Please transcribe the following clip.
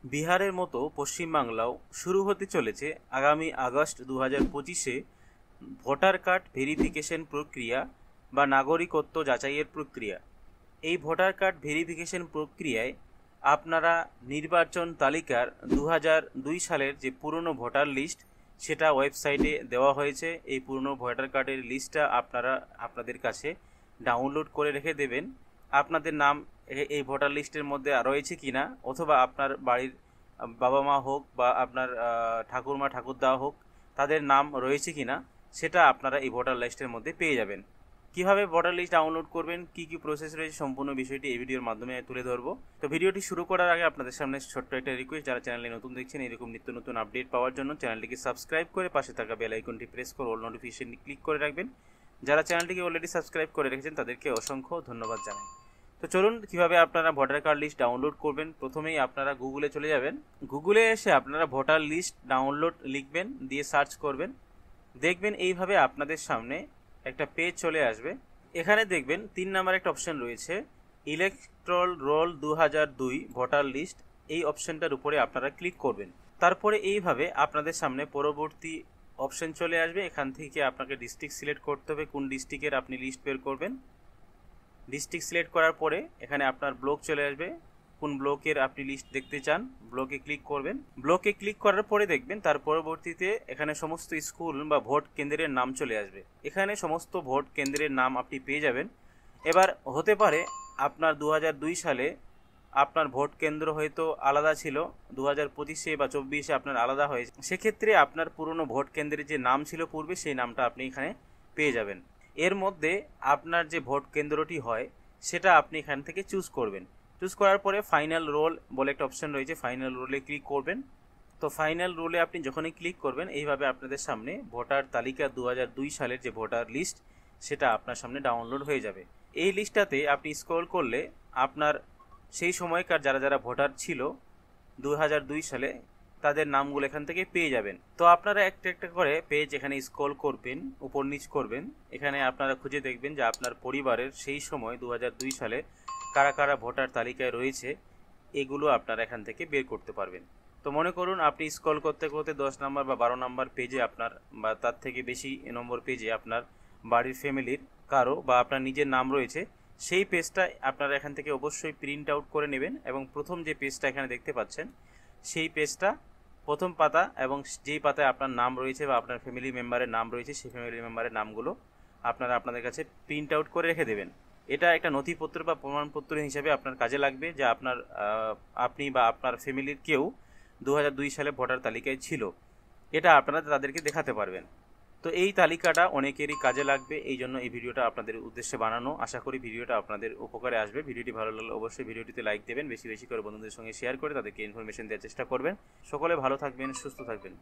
বিহারের মতো পশ্চিমবাংলাও শুরু হতে চলেছে আগামী আগস্ট 2025-এ ভোটার কার্ড ভেরিফিকেশন প্রক্রিয়া বা নাগরিকত্ব যাচাইয়ের প্রক্রিয়া। এই ভোটার কার্ড ভেরিফিকেশন প্রক্রিয়ায় আপনারা নির্বাচন তালিকার 2002 সালের যে পুরনো ভোটার লিস্ট সেটা ওয়েবসাইটে দেওয়া হয়েছে। এই পুরনো ভোটার কার্ডের লিস্টটা আপনারা আপনাদের কাছে ডাউনলোড করে রেখে দেবেন। আপনাদের নাম এই ভোটার লিস্টের মধ্যে রয়েছে কিনা, অথবা আপনার বাড়ির বাবা মা হোক বা আপনার ঠাকুরমা ঠাকুরদা হোক, তাদের নাম রয়েছে কিনা সেটা আপনারা এই ভোটার লিস্টের মধ্যে পেয়ে যাবেন। কিভাবে ভোটার লিস্ট ডাউনলোড করবেন, কি কি প্রসেস রয়েছে, সম্পূর্ণ বিষয়টি এই ভিডিওর মাধ্যমে তুলে ধরবো। তো ভিডিওটি শুরু করার আগে আপনাদের সামনে ছোট্ট একটা রিকোয়েস্ট, যারা চ্যানেলে নতুন দেখছেন এরকম নিত্য নতুন আপডেট পাওয়ার জন্য চ্যানেলটিকে সাবস্ক্রাইব করে পাশে থাকা বেল আইকনটি প্রেস করে অল নোটিফিকেশনটি ক্লিক করে রাখবেন। যারা চ্যানেলটিকে অলরেডি সাবস্ক্রাইব করে রেখেছেন তাদেরকে অসংখ্য ধন্যবাদ জানাই। তো চলুন কিভাবে আপনারা ভোটার কার্ড লিস্ট ডাউনলোড করবেন। প্রথমেই আপনারা গুগলে চলে যাবেন। গুগলে এসে আপনারা ভোটার লিস্ট ডাউনলোড লিখবেন, দিয়ে সার্চ করবেন। দেখবেন এইভাবে আপনাদের সামনে একটা পেজ চলে আসবে। এখানে দেখবেন 3 নাম্বার একটা অপশন রয়েছে, ইলেকট্রাল রোল 2002 ভোটার লিস্ট। এই অপশনটার উপরে আপনারা ক্লিক করবেন। তারপরে এইভাবে আপনাদের সামনে পরবর্তী অপশন চলে আসবে। এখান থেকে আপনাকে ডিস্ট্রিক্ট সিলেক্ট করতে হবে, কোন ডিস্ট্রিক্টের আপনি লিস্ট বের করবেন। ডিস্ট্রিক্ট সিলেক্ট করার পরে এখানে আপনার ব্লক চলে আসবে, কোন ব্লকের আপনি লিস্ট দেখতে চান। ব্লকে ক্লিক করবেন। ব্লকে ক্লিক করার পরে দেখবেন তার পরবর্তীতে এখানে সমস্ত স্কুল বা ভোট কেন্দ্রের নাম চলে আসবে। এখানে সমস্ত ভোট কেন্দ্রের নাম আপনি পেয়ে যাবেন। এবার হতে পারে আপনার 2002 সালে আপনার ভোট কেন্দ্র হয়তো আলাদা ছিল, 2025-এ বা 24-এ আপনার আলাদা হয়েছে। সেক্ষেত্রে আপনার পুরনো ভোট কেন্দ্রের যে নাম ছিল পূর্বে, সেই নামটা আপনি এখানে পেয়ে যাবেন। এর মধ্যে আপনার যে ভোট কেন্দ্রটি হয় সেটা আপনি এখান থেকে চুজ করবেন। চুজ করার পরে ফাইনাল রোল বলে একটা অপশন রয়েছে, ফাইনাল রোলে ক্লিক করবেন। তো ফাইনাল রোলে আপনি যখনই ক্লিক করবেন এইভাবে আপনাদের সামনে ভোটার তালিকা 2002 সালের যে ভোটার লিস্ট সেটা আপনার সামনে ডাউনলোড হয়ে যাবে। এই লিস্টটাতে আপনি স্ক্রল করলে আপনার সেই সময়কার যারা যারা ভোটার ছিল 2002 সালে তাদের নামগুলো এখান থেকে পেয়ে যাবেন। তো আপনারা একটা একটা করে পেজ এখানে স্ক্রল করবেন, উপর নিচ করবেন। এখানে আপনারা খুঁজে দেখবেন যে আপনার পরিবারের সেই সময় 2002 সালে কারা কারা ভোটার তালিকায় রয়েছে, এগুলো আপনারা এখান থেকে বের করতে পারবেন। তো মনে করুন আপনি স্ক্রল করতে করতে 10 নম্বর বা 12 নম্বর পেজে আপনার, বা তার থেকে বেশি নম্বর পেজে আপনার বাড়ির ফ্যামিলির কারো বা আপনার নিজের নাম রয়েছে। সেই পেজটা আপনারা এখান থেকে অবশ্যই প্রিন্ট আউট করে নেবেন, এবং প্রথম যে পেজটা এখানে দেখতে পাচ্ছেন সেই পেজটা প্রথম পাতা, এবং যেই পাতায় আপনার নাম রয়েছে বা আপনার ফ্যামিলি মেম্বারের নাম রয়েছে সেই ফ্যামিলি মেম্বারের নামগুলো আপনারা আপনাদের কাছে প্রিন্ট আউট করে রেখে দেবেন। এটা একটা নথিপত্র বা প্রমাণপত্র হিসেবে আপনার কাজে লাগবে যে আপনার আপনি বা আপনার ফ্যামিলির কেউ 2002 সালে ভোটার তালিকায় ছিল। এটা আপনারা তাদেরকে দেখাতে পারবেন। তো এই তালিকাটা অনেকেরই কাজে লাগবে, এই জন্য এই ভিডিওটা আপনাদের উদ্দেশ্যে বানানো। আশা করি ভিডিওটা আপনাদের উপকারে আসবে। ভিডিওটি ভালো লাগলে অবশ্যই ভিডিওটিতে লাইক দেবেন, বেশি বেশি করে বন্ধুদের সঙ্গে শেয়ার করে তাদেরকে ইনফরমেশন দেওয়ার চেষ্টা করবেন। সকলে ভালো থাকবেন, সুস্থ থাকবেন।